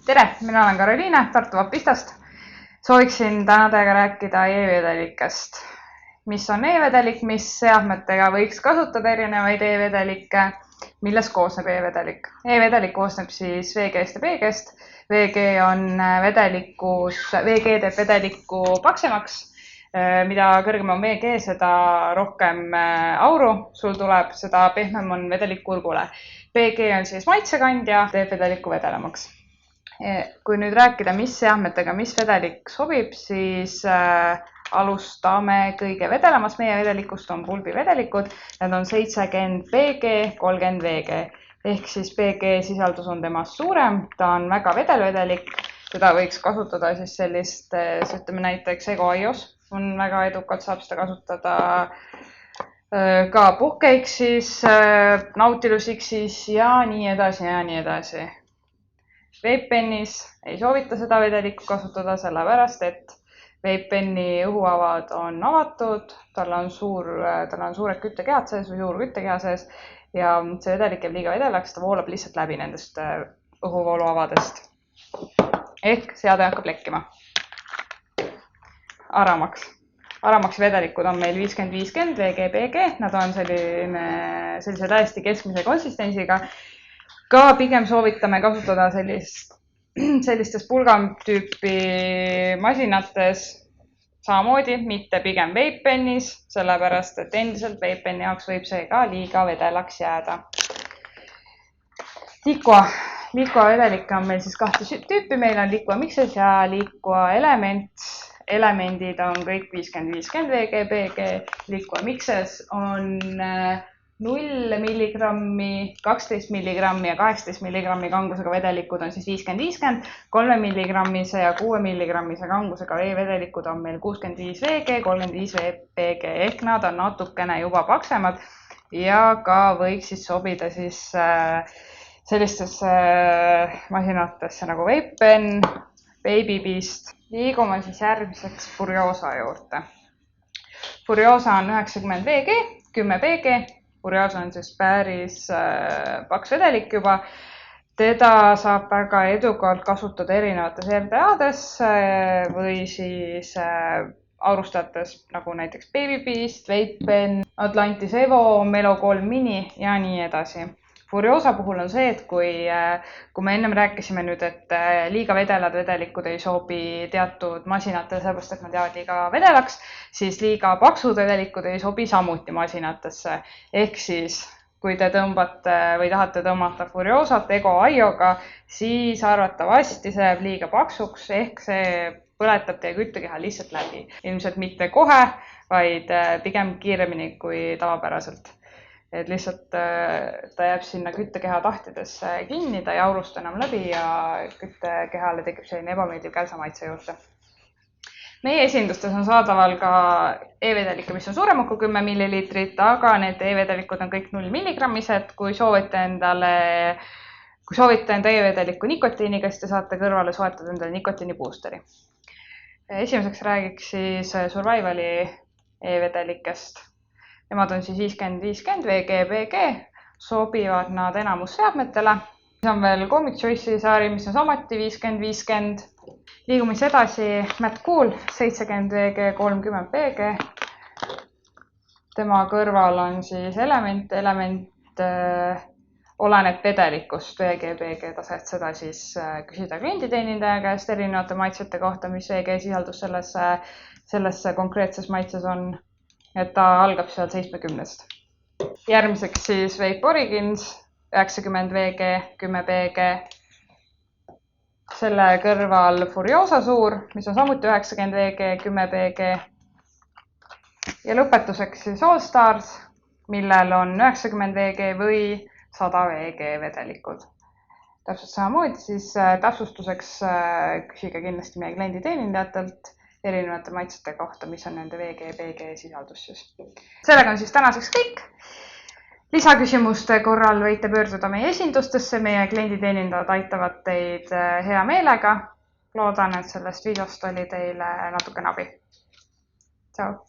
Tere, mina olen Karoliine Tartu Vapistast. Sooviksin täna teiega rääkida e-vedelikest. Mis on e-vedelik, mis seadmetega võiks kasutada erinevaid e-vedelikke, millest koosneb e-vedelik? E-vedelik koosneb siis VG-st ja PG-st. VG teeb vedelikku paksemaks. Mida kõrgem on VG, seda rohkem auru sul tuleb, seda pehmem on vedelik kurgule. PG on siis maitsekandja, teeb vedelikku vedelemaks. Kui nüüd rääkida, mis seadmetega, mis vedelik sobib, siis alustame kõige vedelemast meie vedelikust on pulbivedelikud. Need on 70 PG, 30 VG. Ehk siis PG sisaldus on temast suurem, ta on väga vedelvedelik. Seda võiks kasutada siis sellist, ütleme näiteks EgoIOS on väga edukalt, saab seda kasutada ka Puhkeiksis, Nautilusixis ja nii edasi ja nii edasi. Vapepenis ei soovita seda vedelikku kasutada sellepärast, et Vapepenni õhuavad on avatud, tal on suured küttekehad sees või suur küttekeha sees ja see vedelik jääb liiga vedelaks, ta voolab lihtsalt läbi nendest õhuvooluavadest. Ehk seade hakkab lekkima. Aramaksi vedelikud on meil 50-50, VG-PG, nad on sellise täiesti keskmise konsistentsiga. Ka pigem soovitame kasutada sellistes pulgamtüüpi masinates samamoodi, mitte pigem Vapepenis, sellepärast et endiselt Vapepenni jaoks võib see ka liiga vedelaks jääda. Liikua vedelikke on meil siis kahte tüüpi, meil on liikua mixes ja liikua element. Elemendid on kõik 50-50 VG-PG, liikua mixes on 0 milligrammi, 12 milligrammi ja 18 milligrammi kangusega vedelikud on siis 50-50, 3 milligrammise ja 6 milligrammise kangusega vedelikud on meil 65 VG, 35 PG ehk nad on natukene juba paksemad ja ka võiks siis sobida siis sellistesse masinatesse nagu Vapepen, Babybeast. Liigume siis järgmiseks Furiosa juurde. Furiosa on 90 VG, 10 PG. Furiosa on siis päris paks vedelik juba. Teda saab väga edukalt kasutada erinevates RDA-des või siis aurustajates nagu näiteks Babybeast, Vapepen, Atlantis Evo, Melo 3 Mini ja nii edasi. Furiosa puhul on see, et kui me ennem rääkisime nüüd, et liiga vedelad vedelikud ei sobi teatud masinatele, sellepärast et nad jäävad liiga vedelaks, siis liiga paksud vedelikud ei sobi samuti masinatesse. Ehk siis, kui te tõmbate või tahate tõmmata Furiosat EgoIOga, siis arvatavasti see jääb liiga paksuks, ehk see põletab teie küttekeha lihtsalt läbi. Ilmselt mitte kohe, vaid pigem kiiremini kui tavapäraselt. Et lihtsalt ta jääb sinna küttekeha tahtidesse kinni, ta ei aurusta enam läbi ja küttekehale tekib selline ebameeldiv kälsamaitse juurde. Meie esindustes on saadaval ka e-vedelikke, mis on suuremad kui 10 milliliitrit, aga need e-vedelikud on kõik 0 milligrammised. Kui soovite enda e-vedelikku nikotiiniga, siis te saate kõrvale soetada endale nikotiini boosteri. Esimeseks räägiks siis Survivali e-vedelikest. Nemad on siis 50-50 VG-PG, sobivad nad enamus seadmetele. Siis on veel Comic Choice'i saari, mis on samuti 50-50. Liigume edasi Matt Cool, 70 VG, 30 PG. Tema kõrval on siis element oleneb vedelikust VG-PG taset, seda siis küsida klienditeenindaja käest erinevate maitsete kohta, mis VG sisaldus sellesse konkreetses maitses on. Et ta algab seal 70-st. Järgmiseks siis Vape Origins, 90 VG, 10 PG. Selle kõrval Furiosa suur, mis on samuti 90 VG, 10 PG. Ja lõpetuseks siis All Stars, millel on 90 VG või 100 VG vedelikud. Täpselt samamoodi siis täpsustuseks küsige kindlasti meie klienditeenindajatelt erinevate maitsete kohta, mis on nende VG-PG sisaldus siis. Sellega on siis tänaseks kõik. Lisaküsimuste korral võite pöörduda meie esindustesse, meie klienditeenindajad aitavad teid hea meelega. Loodan, et sellest videost oli teile natukene abi. Tšau!